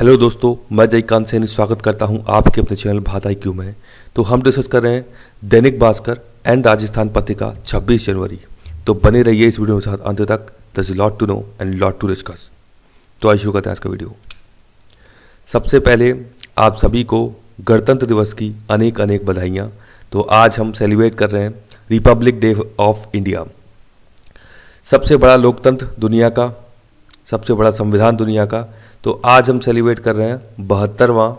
Hello दोस्तों, मैं जयकांत सैनी स्वागत करता हूं आपके अपने चैनल भारत IQ में। तो हम डिस्कस कर रहे हैं दैनिक भास्कर एंड राजस्थान पत्रिका 26 जनवरी। तो बने रहिए इस वीडियो के साथ अंत तक। There is lot to know and lot to discuss. तो आइए शुरू करते हैं आज का वीडियो। सबसे पहले आप सभी को गणतंत्र दिवस की अनेक अनेक बधाइयाँ। तो आज हम सेलिब्रेट कर रहे हैं रिपब्लिक डे ऑफ इंडिया। सबसे बड़ा लोकतंत्र दुनिया का, सबसे बड़ा संविधान दुनिया का। तो आज हम सेलिब्रेट कर रहे हैं 72वां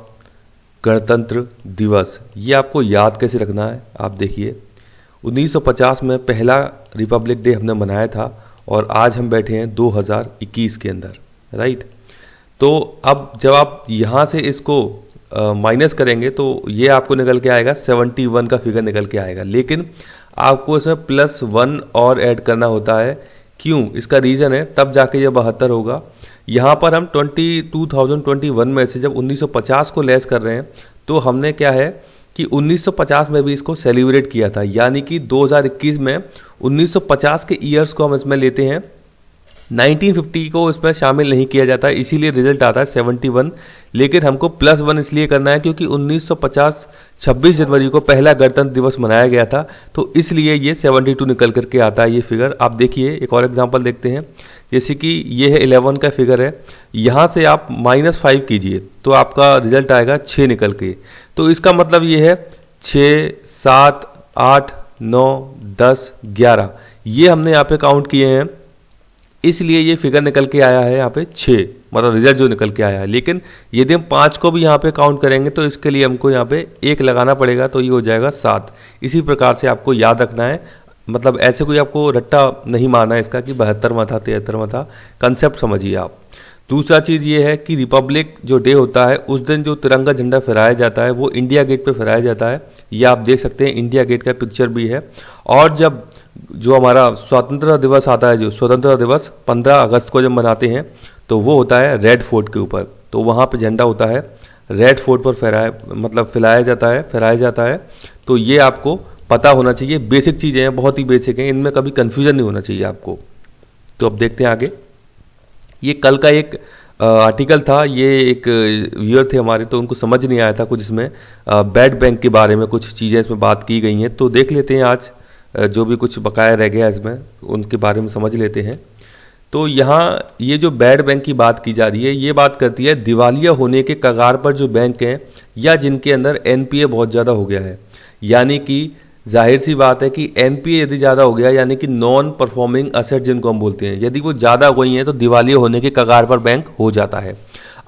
गणतंत्र दिवस। ये आपको याद कैसे रखना है, आप देखिए 1950 में पहला रिपब्लिक डे हमने मनाया था और आज हम बैठे हैं 2021 के अंदर, राइट। तो अब जब आप यहाँ से इसको माइनस करेंगे तो ये आपको निकल के आएगा 71 का फिगर निकल के आएगा। लेकिन आपको इसमें +1 और ऐड करना होता है। क्यों? इसका रीज़न है, तब जाके ये 72 होगा। यहाँ पर हम 2021 में से जब 1950 को लेस कर रहे हैं तो हमने क्या है कि 1950 में भी इसको सेलिब्रेट किया था, यानी कि 2021 में 1950 के ईयर्स को हम इसमें लेते हैं, 1950 को इसमें शामिल नहीं किया जाता, इसीलिए रिजल्ट आता है 71। लेकिन हमको +1 इसलिए करना है क्योंकि 1950 26 जनवरी को पहला गणतंत्र दिवस मनाया गया था, तो इसलिए ये 72 निकल करके आता है ये फिगर। आप देखिए एक और एग्जांपल देखते हैं, जैसे कि ये है 11 का फिगर है, यहाँ से आप -5 कीजिए तो आपका रिजल्ट आएगा 6 निकल के। तो इसका मतलब ये है 6, 7, 8, 9, 10, 11 ये हमने यहाँ पे काउंट किए हैं, इसलिए ये फिगर निकल के आया है यहाँ पे 6, मतलब रिजल्ट जो निकल के आया है। लेकिन यदि हम 5 को भी यहाँ पे काउंट करेंगे तो इसके लिए हमको यहाँ पे 1 लगाना पड़ेगा, तो ये हो जाएगा 7। इसी प्रकार से आपको याद रखना है, मतलब ऐसे कोई आपको रट्टा नहीं मारना है इसका कि 72वां था 73वां था, कंसेप्ट समझिए आप। दूसरा चीज़ ये है कि रिपब्लिक जो डे होता है उस दिन जो तिरंगा झंडा फहराया जाता है वो इंडिया गेट पे फहराया जाता है। ये आप देख सकते हैं, इंडिया गेट का पिक्चर भी है। और जब जो हमारा स्वतंत्रता दिवस आता है, जो स्वतंत्रता दिवस 15 अगस्त को जब मनाते हैं तो वो होता है रेड फोर्ट के ऊपर, तो वहाँ पे झंडा होता है रेड फोर्ट पर फहराया जाता है। तो ये आपको पता होना चाहिए, बेसिक चीज़ें हैं, बहुत ही बेसिक हैं, इनमें कभी कन्फ्यूजन नहीं होना चाहिए आपको। तो अब देखते हैं आगे। ये कल का एक आर्टिकल था, ये एक व्यूअर थे हमारे, तो उनको समझ नहीं आया था कुछ इसमें बैड बैंक के बारे में कुछ चीज़ें इसमें बात की गई हैं। तो देख लेते हैं आज जो भी कुछ बकाया रह गया इसमें उनके बारे में समझ लेते हैं। तो यहाँ ये जो बैड बैंक की बात की जा रही है, ये बात करती है दिवालिया होने के कगार पर जो बैंक हैं या जिनके अंदर NPA बहुत ज़्यादा हो गया है, यानी कि जाहिर सी बात है कि NPA यदि ज़्यादा हो गया, यानी कि नॉन परफॉर्मिंग असेट जिनको हम बोलते हैं, यदि वो ज़्यादा हो गई हैं तो दिवालिया होने के कगार पर बैंक हो जाता है।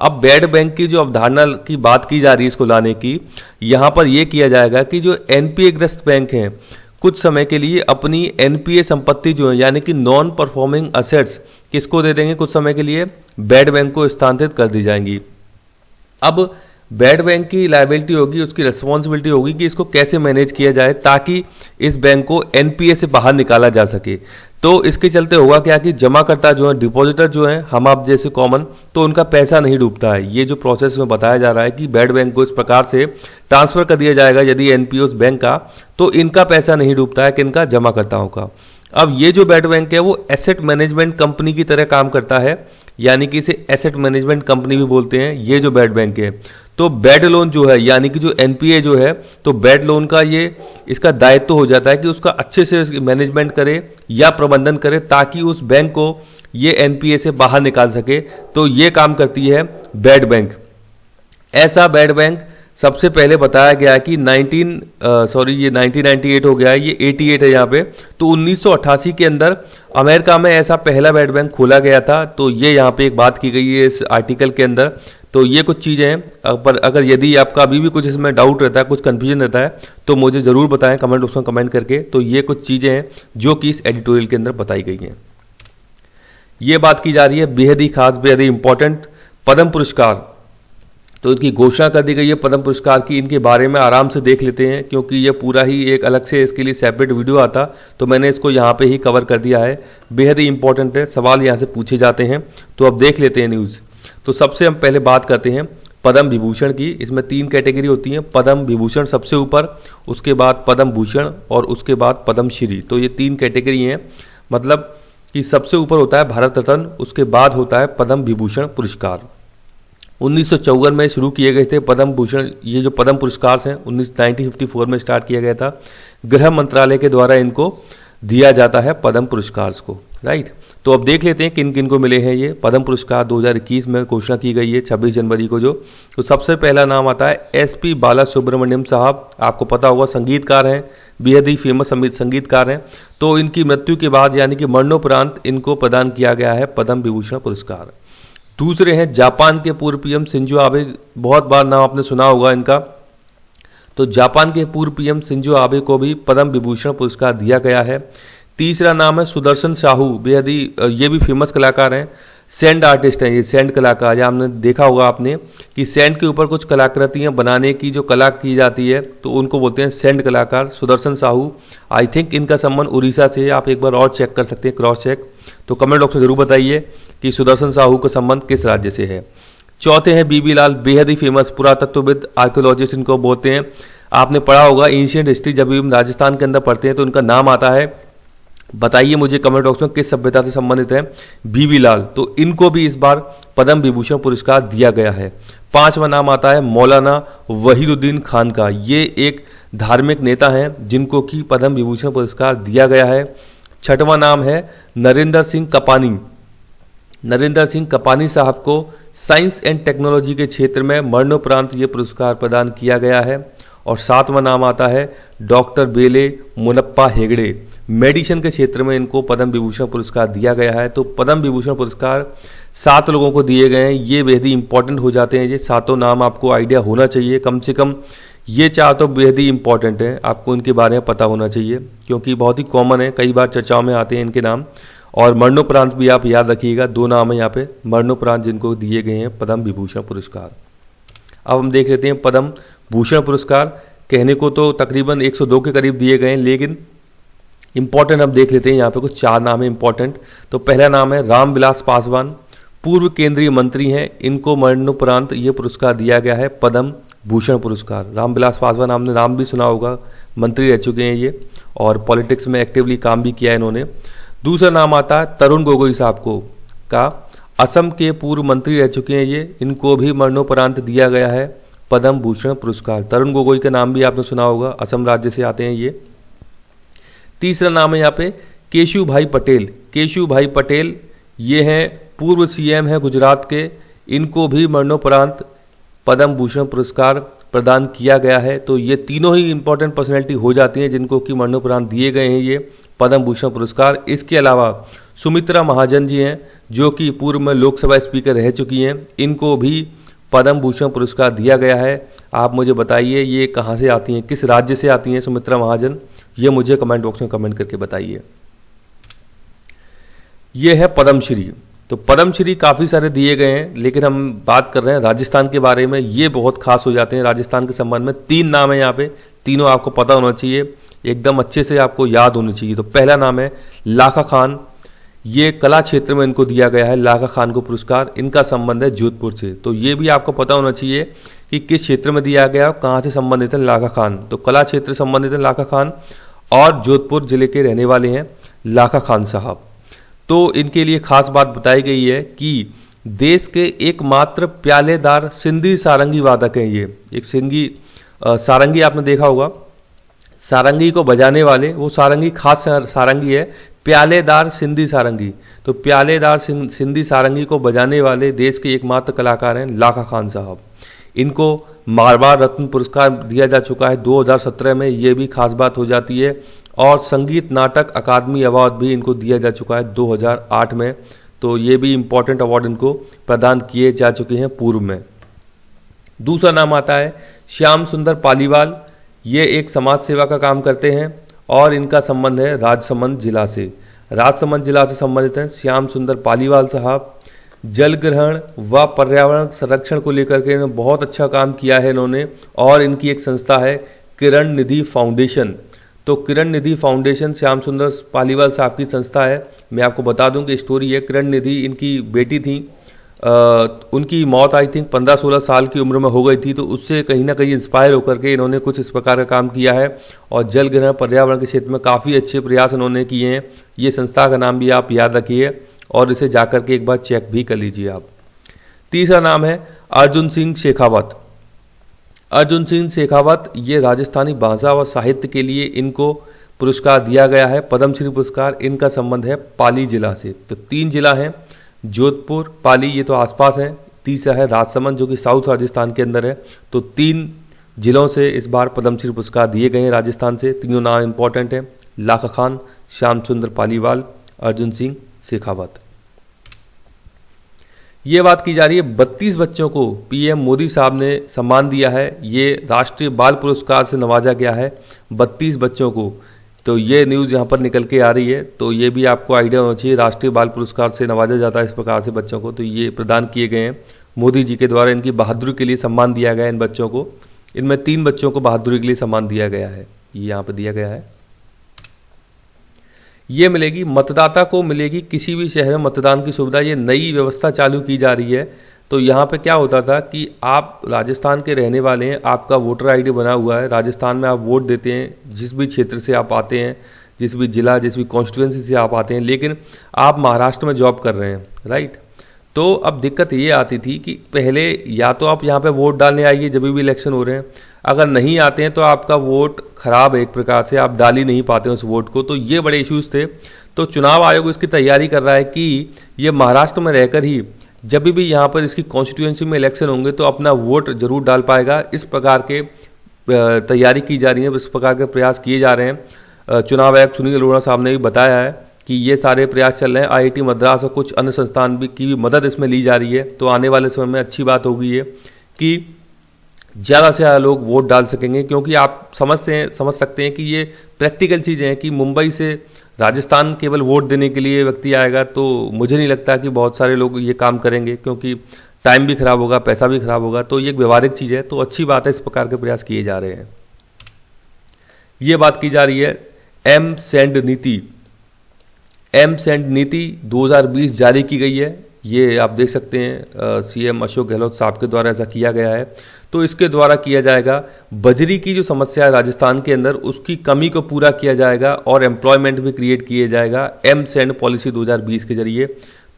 अब बैड बैंक की जो अवधारणा की बात की जा रही है इसको लाने की, यहाँ पर यह किया जाएगा कि जो NPA ग्रस्त बैंक हैं कुछ समय के लिए अपनी NPA संपत्ति जो है, यानी कि नॉन परफॉर्मिंग असेट्स किसको दे देंगे, कुछ समय के लिए बैड बैंक को स्थानांतरित कर दी जाएंगी। अब बैड बैंक की लायबिलिटी होगी, उसकी रिस्पॉन्सिबिलिटी होगी कि इसको कैसे मैनेज किया जाए ताकि इस बैंक को NPA से बाहर निकाला जा सके। तो इसके चलते होगा क्या कि जमाकर्ता जो है, डिपॉजिटर जो है, हम आप जैसे कॉमन, तो उनका पैसा नहीं डूबता है। ये जो प्रोसेस में बताया जा रहा है कि बैड बैंक को इस प्रकार से ट्रांसफर कर दिया जाएगा यदि NPA उस बैंक का, तो इनका पैसा नहीं डूबता है, किनका, जमाकर्ताओं का। अब ये जो बैड बैंक है वो एसेट मैनेजमेंट कंपनी की तरह काम करता है, यानी कि इसे एसेट मैनेजमेंट कंपनी भी बोलते हैं ये जो बैड बैंक है। तो बैड लोन जो है, यानी कि जो NPA जो है, तो बैड लोन का ये इसका दायित्व हो जाता है कि उसका अच्छे से मैनेजमेंट करे या प्रबंधन करे ताकि उस बैंक को ये NPA से बाहर निकाल सके। तो ये काम करती है बैड बैंक। ऐसा बैड बैंक सबसे पहले बताया गया है कि 1998 हो गया है, ये 88 है यहाँ पे। तो 1988 के अंदर अमेरिका में ऐसा पहला बैड बैंक खोला गया था। तो ये यहाँ पे एक बात की गई है इस आर्टिकल के अंदर। तो ये कुछ चीज़ें हैं, पर अगर यदि आपका अभी भी कुछ इसमें डाउट रहता है, कुछ कन्फ्यूजन रहता है, तो मुझे ज़रूर बताएं कमेंट बॉक्स में कमेंट करके। तो ये कुछ चीज़ें हैं जो कि इस एडिटोरियल के अंदर बताई गई हैं। ये बात की जा रही है बेहद ही खास, बेहद ही इंपॉर्टेंट पद्म पुरस्कार। तो इनकी घोषणा कर दी गई है पद्म पुरस्कार की। इनके बारे में आराम से देख लेते हैं क्योंकि ये पूरा ही एक अलग से इसके लिए सेपरेट वीडियो आता, तो मैंने इसको यहाँ पे ही कवर कर दिया है। बेहद ही इंपॉर्टेंट है, सवाल यहाँ से पूछे जाते हैं। तो अब देख लेते हैं न्यूज़। तो सबसे हम पहले बात करते हैं पद्म विभूषण की। इसमें 3 कैटेगरी होती हैं, पद्म विभूषण सबसे ऊपर, उसके बाद पद्म भूषण और उसके बाद पद्म श्री। तो ये 3 कैटेगरी हैं, मतलब कि सबसे ऊपर होता है भारत रत्न, उसके बाद होता है पद्म विभूषण पुरस्कार। 1954 में शुरू किए गए थे पद्म भूषण। ये जो पद्म पुरस्कार हैं 1954 में स्टार्ट किया गया था। गृह मंत्रालय के द्वारा इनको दिया जाता है पद्म पुरस्कार को, राइट। तो अब देख लेते हैं किन किन को मिले हैं ये पद्म पुरस्कार। 2021 में घोषणा की गई है 26 जनवरी को जो। तो सबसे पहला नाम आता है SP बाला सुब्रमण्यम साहब। आपको पता होगा संगीतकार हैं, बेहद ही फेमस संगीतकार हैं। तो इनकी मृत्यु के बाद यानी कि मरणोपरांत इनको प्रदान किया गया है पद्म विभूषण पुरस्कार। दूसरे हैं जापान के पूर्व PM शिंजो आबे। बहुत बार नाम आपने सुना होगा इनका। तो जापान के पूर्व PM शिंजो आबे को भी पद्म विभूषण पुरस्कार दिया गया है। तीसरा नाम है सुदर्शन साहू। बेहद ही ये भी फेमस कलाकार हैं, सैंड आर्टिस्ट हैं ये, सैंड कलाकार। या आपने देखा होगा आपने कि सैंड के ऊपर कुछ कलाकृतियां बनाने की जो कला की जाती है तो उनको बोलते हैं सैंड कलाकार, सुदर्शन साहू। आई थिंक इनका संबंध उड़ीसा से है। आप एक बार और चेक कर सकते हैं, क्रॉस चेक। तो कमेंट बॉक्स में जरूर बताइए कि सुदर्शन साहू का संबंध किस राज्य से है। चौथे हैं BB लाल, बेहद ही फेमस पुरातत्वविद, आर्कियोलॉजिस्ट इनको बोलते हैं। आपने पढ़ा होगा एंशिएंट हिस्ट्री, जब भी हम राजस्थान के अंदर पढ़ते हैं तो उनका नाम आता है। बताइए मुझे कमेंट बॉक्स में किस सभ्यता से संबंधित है BB लाल। तो इनको भी इस बार पद्म विभूषण पुरस्कार दिया गया है। पांचवा नाम आता है मौलाना वहीदुद्दीन खान का। ये एक धार्मिक नेता हैं जिनको कि पद्म विभूषण पुरस्कार दिया गया है। छठवां नाम है नरेंद्र सिंह कपानी। नरेंद्र सिंह कपानी साहब को साइंस एंड टेक्नोलॉजी के क्षेत्र में मरणोपरांत ये पुरस्कार प्रदान किया गया है। और सातवां नाम आता है डॉक्टर बेले मुनप्पा हेगड़े। मेडिसिन के क्षेत्र में इनको पद्म विभूषण पुरस्कार दिया गया है। तो पद्म विभूषण पुरस्कार 7 लोगों को दिए गए हैं। ये बेहद ही इंपॉर्टेंट हो जाते हैं। ये सातों नाम आपको आइडिया होना चाहिए, कम से कम ये 4 तो बेहद ही इंपॉर्टेंट है, आपको इनके बारे में पता होना चाहिए क्योंकि बहुत ही कॉमन है, कई बार चर्चाओं में आते हैं इनके नाम। और मरणोपरांत भी आप याद रखिएगा, 2 नाम है यहाँ पे मरणोपरांत जिनको दिए गए हैं पद्म विभूषण पुरस्कार। अब हम देख लेते हैं पद्म भूषण पुरस्कार। कहने को तो तकरीबन 102 के करीब दिए गए हैं, लेकिन इंपॉर्टेंट हम देख लेते हैं। यहाँ पे कुछ 4 नाम है इंपॉर्टेंट। तो पहला नाम है रामविलास पासवान, पूर्व केंद्रीय मंत्री हैं। इनको मरणोपरांत ये पुरस्कार दिया गया है पद्म भूषण पुरस्कार। रामविलास पासवान आपने नाम भी सुना होगा, मंत्री रह चुके हैं ये और पॉलिटिक्स में एक्टिवली काम भी किया है इन्होंने। दूसरा नाम आता है तरुण गोगोई साहब को का, असम के पूर्व मंत्री रह चुके हैं ये। इनको भी मरणोपरांत दिया गया है पद्म भूषण पुरस्कार। तरुण गोगोई का नाम भी आपने सुना होगा, असम राज्य से आते हैं ये। तीसरा नाम है यहाँ पे केशु भाई पटेल। केशु भाई पटेल ये हैं पूर्व CM है गुजरात के। इनको भी मरणोपरांत पद्म भूषण पुरस्कार प्रदान किया गया है। तो ये तीनों ही इंपॉर्टेंट पर्सनैलिटी हो जाती हैं जिनको कि मरणोपरांत दिए गए हैं ये पद्म भूषण पुरस्कार। इसके अलावा सुमित्रा महाजन जी हैं जो कि पूर्व में लोकसभा स्पीकर रह चुकी हैं। इनको भी पद्म भूषण पुरस्कार दिया गया है। आप मुझे बताइए ये कहाँ से आती हैं, किस राज्य से आती हैं सुमित्रा महाजन, ये मुझे कमेंट बॉक्स में कमेंट करके बताइए। ये है पद्मश्री। तो पद्मश्री काफ़ी सारे दिए गए हैं, लेकिन हम बात कर रहे हैं राजस्थान के बारे में। ये बहुत खास हो जाते हैं राजस्थान के संबंध में। 3 नाम है यहाँ पे, तीनों आपको पता होना चाहिए, एकदम अच्छे से आपको याद होनी चाहिए। तो पहला नाम है लाखा खान। ये कला क्षेत्र में इनको दिया गया है लाखा खान को पुरस्कार। इनका संबंध है जोधपुर से। तो ये भी आपको पता होना चाहिए कि किस क्षेत्र में दिया गया, कहाँ से संबंधित है लाखा खान। तो कला क्षेत्र संबंधित है लाखा खान और जोधपुर जिले के रहने वाले हैं लाखा खान साहब। तो इनके लिए खास बात बताई गई है कि देश के एकमात्र प्यालेदार सिंधी सारंगी वादक हैं ये। एक सिंधी सारंगी आपने देखा होगा, सारंगी को बजाने वाले, वो सारंगी खास सारंगी है, प्यालेदार सिंधी सारंगी। तो प्यालेदार सिंधी सारंगी को बजाने वाले देश के एकमात्र कलाकार हैं लाखा खान साहब। इनको मारवाड़ रत्न पुरस्कार दिया जा चुका है 2017 में, ये भी खास बात हो जाती है। और संगीत नाटक अकादमी अवार्ड भी इनको दिया जा चुका है 2008 में। तो ये भी इम्पोर्टेंट अवार्ड इनको प्रदान किए जा चुके हैं पूर्व में। दूसरा नाम आता है श्याम सुंदर पालीवाल। ये एक समाज सेवा का काम करते हैं और इनका संबंध है राजसमंद जिला से। राजसमंद जिला से संबंधित हैं श्याम सुंदर पालीवाल साहब। जल ग्रहण व पर्यावरण संरक्षण को लेकर के इन्होंने बहुत अच्छा काम किया है इन्होंने। और इनकी एक संस्था है किरण निधि फाउंडेशन। तो किरण निधि फाउंडेशन श्याम सुंदर पालीवाल साहब की संस्था है। मैं आपको बता दूं कि स्टोरी है, किरण निधि इनकी बेटी थी, उनकी मौत आई थिंक 15-16 साल की उम्र में हो गई थी। तो उससे कहीं ना कहीं इंस्पायर होकर के इन्होंने कुछ इस प्रकार का काम किया है और जल ग्रहण पर्यावरण के क्षेत्र में काफ़ी अच्छे प्रयास इन्होंने किए हैं। ये संस्था का नाम भी आप याद रखिए और इसे जाकर के एक बार चेक भी कर लीजिए आप। तीसरा नाम है अर्जुन सिंह शेखावत। अर्जुन सिंह शेखावत ये राजस्थानी भाषा व साहित्य के लिए इनको पुरस्कार दिया गया है, पद्मश्री पुरस्कार। इनका संबंध है पाली जिला से। तो 3 जिला हैं, जोधपुर, पाली ये तो आसपास है, तीसरा है राजसमंद जो कि साउथ राजस्थान के अंदर है। तो 3 जिलों से इस बार पद्मश्री पुरस्कार दिए गए हैं राजस्थान से। तीनों नाम इंपॉर्टेंट है, लाखा खान, श्याम सुंदर पालीवाल, अर्जुन सिंह शेखावत। ये बात की जा रही है 32 बच्चों को पीएम मोदी साहब ने सम्मान दिया है। ये राष्ट्रीय बाल पुरस्कार से नवाजा गया है 32 बच्चों को। तो ये न्यूज़ यहाँ पर निकल के आ रही है, तो ये भी आपको आइडिया होना चाहिए। राष्ट्रीय बाल पुरस्कार से नवाजा जाता है इस प्रकार से बच्चों को। तो ये प्रदान किए गए हैं मोदी जी के द्वारा, इनकी बहादुरी के लिए सम्मान दिया गया है इन बच्चों को। इनमें 3 बच्चों को बहादुरी के लिए सम्मान दिया गया है, ये यहाँ पर दिया गया है। ये मिलेगी मतदाता को, मिलेगी किसी भी शहर में मतदान की सुविधा। ये नई व्यवस्था चालू की जा रही है। तो यहाँ पे क्या होता था कि आप राजस्थान के रहने वाले हैं, आपका वोटर आईडी बना हुआ है, राजस्थान में आप वोट देते हैं, जिस भी क्षेत्र से आप आते हैं, जिस भी जिला, जिस भी कॉन्स्टिट्यूंसी से आप आते हैं, लेकिन आप महाराष्ट्र में जॉब कर रहे हैं, राइट। तो अब दिक्कत ये आती थी कि पहले या तो आप यहाँ पे वोट डालने आइए जब भी इलेक्शन हो रहे हैं, अगर नहीं आते हैं तो आपका वोट खराब है एक प्रकार से, आप डाल ही नहीं पाते उस वोट को। तो ये बड़े इश्यूज थे। तो चुनाव आयोग इसकी तैयारी कर रहा है कि ये महाराष्ट्र में रहकर ही जब भी यहाँ पर इसकी कॉन्स्टिट्यूंसी में इलेक्शन होंगे तो अपना वोट जरूर डाल पाएगा। इस प्रकार के तैयारी की जा रही है, इस प्रकार के प्रयास किए जा रहे हैं। चुनाव आयुक्त सुनील अरोड़ा साहब ने भी बताया है कि ये सारे प्रयास चल रहे हैं। आईआईटी मद्रास और कुछ अन्य संस्थान भी की भी मदद इसमें ली जा रही है। तो आने वाले समय में अच्छी बात होगी ये कि ज़्यादा से ज़्यादा लोग वोट डाल सकेंगे, क्योंकि आप समझ सकते हैं कि ये प्रैक्टिकल चीज़ें हैं कि मुंबई से राजस्थान केवल वोट देने के लिए व्यक्ति आएगा तो मुझे नहीं लगता कि बहुत सारे लोग ये काम करेंगे, क्योंकि टाइम भी खराब होगा, पैसा भी खराब होगा। तो ये एक व्यवहारिक चीज़ है। तो अच्छी बात है, इस प्रकार के प्रयास किए जा रहे हैं। ये बात की जा रही है एम सैंड नीति। एम सैंड नीति 2020 जारी की गई है। ये आप देख सकते हैं सीएम अशोक गहलोत साहब के द्वारा ऐसा किया गया है। तो इसके द्वारा किया जाएगा बजरी की जो समस्या है राजस्थान के अंदर, उसकी कमी को पूरा किया जाएगा और एम्प्लॉयमेंट भी क्रिएट किया जाएगा एम सैंड पॉलिसी 2020 के जरिए।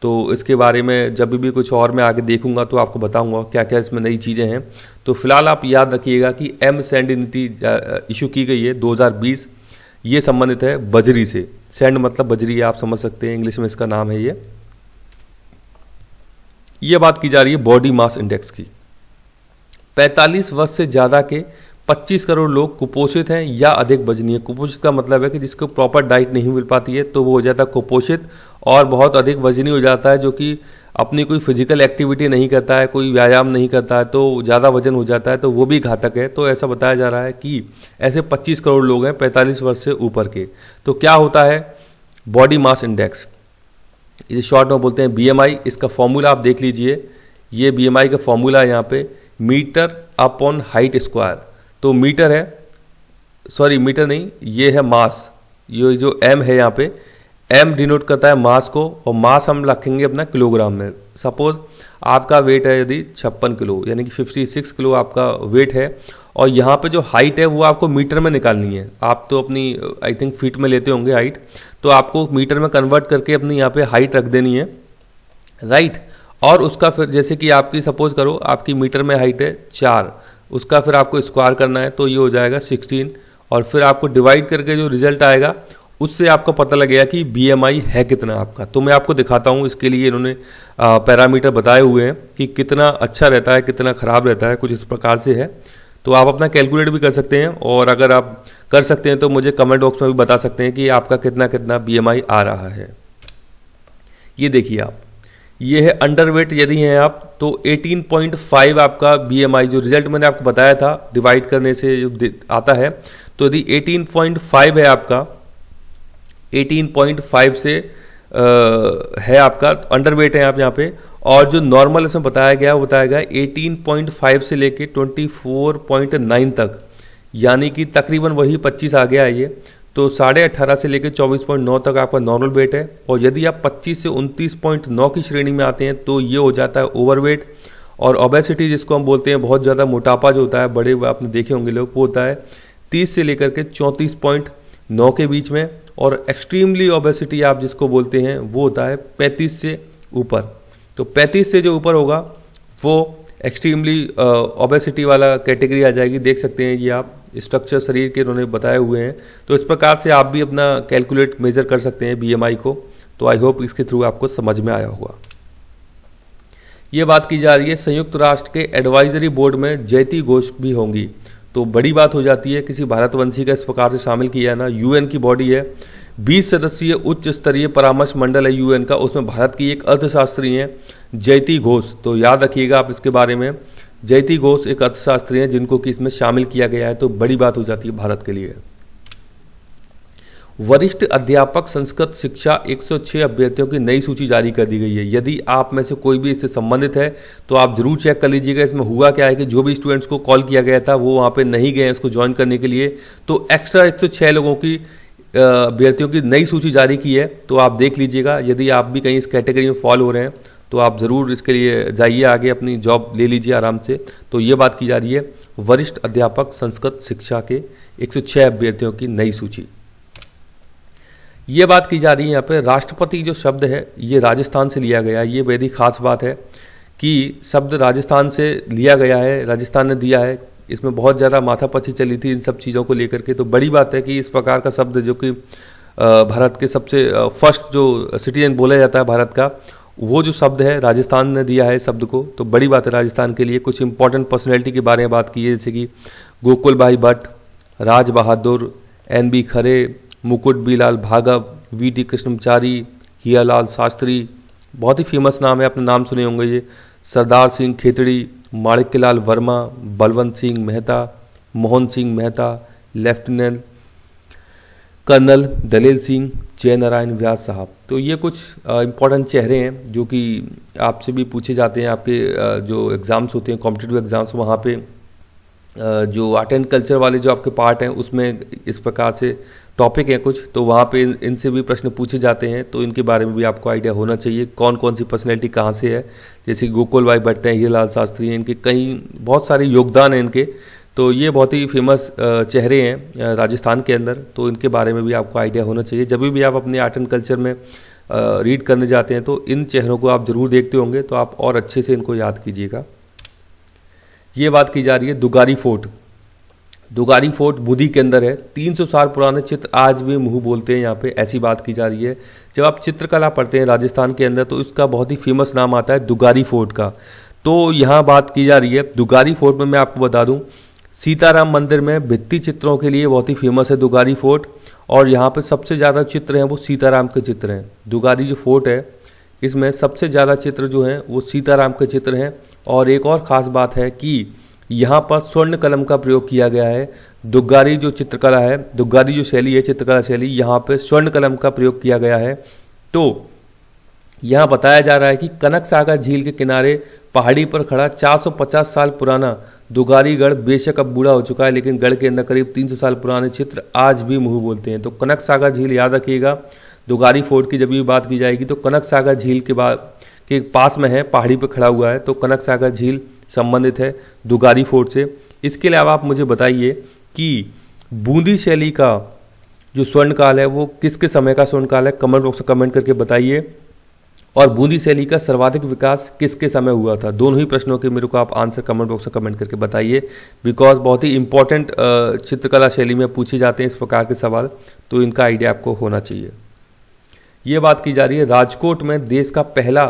तो इसके बारे में जब भी कुछ और मैं आगे देखूंगा तो आपको बताऊंगा क्या क्या इसमें नई चीज़ें हैं। तो फिलहाल आप याद रखिएगा कि एम सैंड नीति इशू की गई है 2020। ये संबंधित है बजरी से। सैंड मतलब बजरी, आप समझ सकते हैं, इंग्लिश में इसका नाम है ये। ये बात की जा रही है बॉडी मास इंडेक्स की। 45 वर्ष से ज़्यादा के 25 करोड़ लोग कुपोषित हैं या अधिक वजनी है। कुपोषित का मतलब है कि जिसको प्रॉपर डाइट नहीं मिल पाती है तो वो हो जाता है कुपोषित, और बहुत अधिक वजनी हो जाता है जो कि अपनी कोई फिजिकल एक्टिविटी नहीं करता है, कोई व्यायाम नहीं करता है, तो ज़्यादा वजन हो जाता है, तो वो भी घातक है। तो ऐसा बताया जा रहा है कि ऐसे 25 करोड़ लोग हैं 45 वर्ष से ऊपर के। तो क्या होता है बॉडी मास इंडेक्स, इसे शॉर्ट में बोलते हैं बीएमआई। इसका फॉर्मूला आप देख लीजिए। ये बीएमआई का फॉर्मूला है यहाँ पे मीटर अपॉन हाइट स्क्वायर। तो मीटर है, सॉरी मीटर नहीं, ये है मास। ये जो एम है यहाँ पे, एम डिनोट करता है मास को, और मास हम रखेंगे अपना किलोग्राम में। सपोज आपका वेट है यदि 56 किलो, यानी कि 56 किलो आपका वेट है, और यहाँ पे जो हाइट है वो आपको मीटर में निकालनी है। आप तो अपनी आई थिंक फीट में लेते होंगे हाइट, तो आपको मीटर में कन्वर्ट करके अपनी यहाँ पे हाइट रख देनी है, राइट। और उसका फिर जैसे कि आपकी सपोज करो आपकी मीटर में हाइट है 4, उसका फिर आपको स्क्वायर करना है, तो ये हो जाएगा 16, और फिर आपको डिवाइड करके जो रिजल्ट आएगा उससे आपको पता लगेगा कि बीएमआई है कितना आपका। तो मैं आपको दिखाता हूँ, इसके लिए इन्होंने पैरामीटर बताए हुए हैं कि कितना अच्छा रहता है, कितना खराब रहता है, कुछ इस प्रकार से है। तो आप अपना कैलकुलेट भी कर सकते हैं, और अगर आप कर सकते हैं तो मुझे कमेंट बॉक्स में भी बता सकते हैं कि आपका कितना कितना बीएमआई आ रहा है। ये देखिए आप, ये है अंडरवेट यदि हैं आप तो 18.5 आपका बीएमआई, जो रिजल्ट मैंने आपको बताया था डिवाइड करने से जो आता है, तो यदि 18.5 है आपका, 18.5 से है आपका अंडरवेट है आप यहाँ पे, और जो नॉर्मल इसमें बताया गया वो बताया गया 18.5 से लेके 24.9 तक, यानी कि तकरीबन वही 25 आ गया है ये। तो 18.5 से लेकर 24.9 तक आपका नॉर्मल वेट है, और यदि आप 25 से 29.9 की श्रेणी में आते हैं तो ये हो जाता है ओवरवेट। और ओबेसिटी जिसको हम बोलते हैं, बहुत ज़्यादा मोटापा जो होता है, बड़े आपने देखे होंगे लोग, वो होता है 30 से लेकर के 34.9 के बीच में। और एक्सट्रीमली ओबेसिटी आप जिसको बोलते हैं वो होता है 35 से ऊपर। तो 35 से जो ऊपर होगा वो एक्सट्रीमली ओबेसिटी वाला कैटेगरी आ जाएगी। देख सकते हैं ये आप स्ट्रक्चर शरीर के इन्होंने बताए हुए हैं। तो इस प्रकार से आप भी अपना कैलकुलेट मेजर कर सकते हैं BMI को। तो आई होप इसके थ्रू आपको समझ में आया होगा। ये बात की जा रही है संयुक्त राष्ट्र के एडवाइजरी बोर्ड में जयति घोष भी होंगी। तो बड़ी बात हो जाती है, किसी भारतवंशी का इस प्रकार से शामिल किया है ना। UN की बॉडी है, 20 सदस्यीय उच्च स्तरीय परामर्श मंडल है UN का, उसमें भारत की एक अर्थशास्त्री हैं जयति घोष। तो याद रखिएगा आप इसके बारे में, जयति घोष एक अर्थशास्त्री हैं जिनको कि इसमें शामिल किया गया है। तो बड़ी बात हो जाती है भारत के लिए। वरिष्ठ अध्यापक संस्कृत शिक्षा 106 अभ्यर्थियों की नई सूची जारी कर दी गई है। यदि आप में से कोई भी इससे संबंधित है तो आप जरूर चेक कर लीजिएगा। इसमें हुआ क्या है कि जो भी स्टूडेंट्स को कॉल किया गया था वो वहाँ पे नहीं गए इसको ज्वाइन करने के लिए, तो एक्स्ट्रा 106 लोगों की अभ्यर्थियों की नई सूची जारी की है। तो आप देख लीजिएगा, यदि आप भी कहीं इस कैटेगरी में फॉल हो रहे हैं तो आप ज़रूर इसके लिए जाइए आगे, अपनी जॉब ले लीजिए आराम से। तो ये बात की जा रही है वरिष्ठ अध्यापक संस्कृत शिक्षा के 106 अभ्यर्थियों की नई सूची। ये बात की जा रही है यहाँ पे राष्ट्रपति जो शब्द है ये राजस्थान से लिया गया है। ये बड़ी खास बात है कि शब्द राजस्थान से लिया गया है, राजस्थान ने दिया है। इसमें बहुत ज़्यादा माथापच्ची चली थी इन सब चीज़ों को लेकर के। तो बड़ी बात है कि इस प्रकार का शब्द जो कि भारत के सबसे फर्स्ट जो सिटीजन बोला जाता है भारत का, वो जो शब्द है राजस्थान ने दिया है शब्द को। तो बड़ी बात है राजस्थान के लिए। कुछ इंपॉर्टेंट पर्सनैलिटी के बारे में बात की है, जैसे कि गोकुल भाई भट्ट, राज बहादुर, NB खरे, मुकुट बीलाल भागव, VT कृष्णमचारी, हियालाल शास्त्री, बहुत ही फेमस नाम है, आपने नाम सुने होंगे ये, सरदार सिंह खेतड़ी, माणिक्यलाल वर्मा, बलवंत सिंह मेहता, मोहन सिंह मेहता, लेफ्टिनेंट कर्नल दलेल सिंह, जय नारायण व्यास साहब। तो ये कुछ इंपॉर्टेंट चेहरे हैं जो कि आपसे भी पूछे जाते हैं। आपके जो एग्ज़ाम्स होते हैं कॉम्पिटिटिव एग्ज़ाम्स, वहाँ पे जो आर्ट एंड कल्चर वाले जो आपके पार्ट हैं उसमें इस प्रकार से टॉपिक हैं कुछ, तो वहाँ पे इनसे भी प्रश्न पूछे जाते हैं। तो इनके बारे में भी आपको आइडिया होना चाहिए कौन कौन सी पर्सनैलिटी कहाँ से है। जैसे गोकुल भाई भट्ट हैं, हीरालाल शास्त्री हैं, इनके कई बहुत सारे योगदान हैं इनके। तो ये बहुत ही फेमस चेहरे हैं राजस्थान के अंदर। तो इनके बारे में भी आपको आइडिया होना चाहिए। जब भी आप अपने आर्ट एंड कल्चर में रीड करने जाते हैं तो इन चेहरों को आप जरूर देखते होंगे, तो आप और अच्छे से इनको याद कीजिएगा। ये बात की जा रही है दुगारी फोर्ट। दुगारी फोर्ट बूंदी के अंदर है। 300 साल पुराने चित्र आज भी मुंह बोलते हैं यहाँ पे, ऐसी बात की जा रही है। जब आप चित्रकला पढ़ते हैं राजस्थान के अंदर तो इसका बहुत ही फेमस नाम आता है दुगारी फोर्ट का। तो यहाँ बात की जा रही है दुगारी फोर्ट में, मैं आपको बता दूँ सीताराम मंदिर में भित्ति चित्रों के लिए बहुत ही फेमस है दुगारी फोर्ट। और यहाँ पे सबसे ज़्यादा चित्र हैं वो सीताराम के चित्र हैं। दुगारी जो फोर्ट है इसमें सबसे ज़्यादा चित्र जो हैं वो सीताराम के चित्र हैं। और एक और ख़ास बात है कि यहाँ पर स्वर्ण कलम का प्रयोग किया गया है। दुगारी जो चित्रकला है, दुगारी जो शैली है चित्रकला शैली, यहाँ पे स्वर्ण कलम का प्रयोग किया गया है। तो यहाँ बताया जा रहा है कि कनक सागर झील के किनारे पहाड़ी पर खड़ा 450 साल पुराना दुगारी गढ़ बेशक अब बूढ़ा हो चुका है, लेकिन गढ़ के अंदर करीब 300 साल पुराने चित्र आज भी मुँह बोलते हैं। तो कनक सागर झील याद रखिएगा। दुगारी फोर्ट की जब भी बात की जाएगी तो कनक सागर झील के पास में है, पहाड़ी पर खड़ा हुआ है। तो कनक सागर झील संबंधित है दुगारी फोर्ट से। इसके अलावा आप मुझे बताइए कि बूंदी शैली का जो स्वर्णकाल है वो किसके समय का स्वर्णकाल है, कमेंट बॉक्स में कमेंट करके बताइए। और बूंदी शैली का सर्वाधिक विकास किसके समय हुआ था? दोनों ही प्रश्नों के मेरे को आप आंसर कमेंट बॉक्स में कमेंट करके बताइए, बिकॉज बहुत ही इंपॉर्टेंट चित्रकला शैली में पूछे जाते हैं इस प्रकार के सवाल, तो इनका आइडिया आपको होना चाहिए। ये बात की जा रही है राजकोट में देश का पहला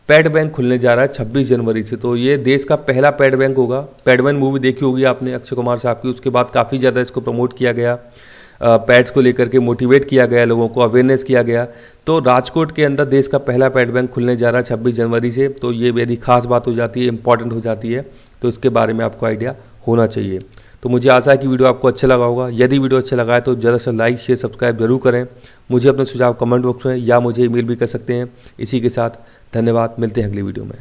पैड बैंक खुलने जा रहा है 26 जनवरी से। तो ये देश का पहला पैड बैंक होगा। पैडमैन मूवी देखी होगी आपने अक्षय कुमार साहब की, उसके बाद काफ़ी ज़्यादा इसको प्रमोट किया गया, पैड्स को लेकर के मोटिवेट किया गया, लोगों को अवेयरनेस किया गया। तो राजकोट के अंदर देश का पहला पैड बैंक खुलने जा रहा है 26 जनवरी से। तो ये यदि खास बात हो जाती है, इंपॉर्टेंट हो जाती है, तो इसके बारे में आपको आइडिया होना चाहिए। तो मुझे आशा है कि वीडियो आपको अच्छा लगा होगा। यदि वीडियो अच्छा लगा है तो ज़रा सा लाइक शेयर सब्सक्राइब जरूर करें। मुझे अपने सुझाव कमेंट बॉक्स में या मुझे ईमेल भी कर सकते हैं। इसी के साथ धन्यवाद, मिलते हैं अगली वीडियो में।